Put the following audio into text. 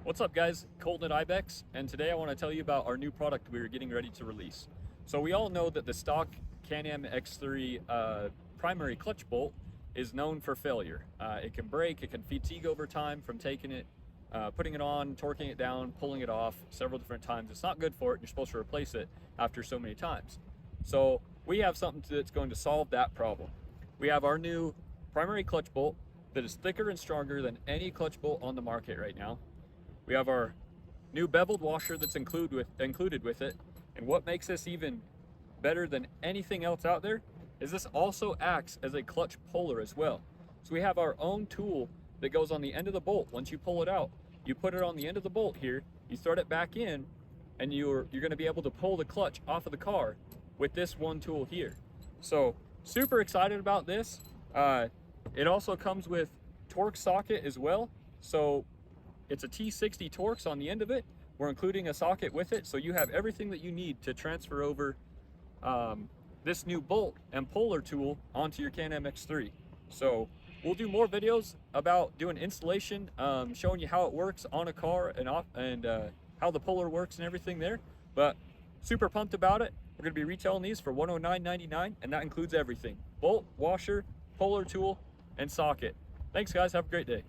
What's up guys, Colton at Ibexx, and today I want to tell you about our new product we are getting ready to release. So we all know that the stock Can-Am X3 primary clutch bolt is known for failure. It can break, it can fatigue over time from taking it, putting it on, torquing it down, pulling it off several different times. It's not good for it, you're supposed to replace it after so many times. So we have something that's going to solve that problem. We have our new primary clutch bolt that is thicker and stronger than any clutch bolt on the market right now. We have our new beveled washer that's included with it. And what makes this even better than anything else out there is this also acts as a clutch puller as well. So we have our own tool that goes on the end of the bolt. Once you pull it out, you put it on the end of the bolt here, you thread it back in, and you're going to be able to pull the clutch off of the car with this one tool here. So super excited about this. It also comes with torque socket as well. So it's a T60 Torx on the end of it. We're including a socket with it, so you have everything that you need to transfer over this new bolt and puller tool onto your Can-Am X3. So we'll do more videos about doing installation, showing you how it works on a car and how the puller works and everything there. But super pumped about it. We're going to be retailing these for $109.99, and that includes everything: bolt, washer, puller tool, and socket. Thanks guys, have a great day.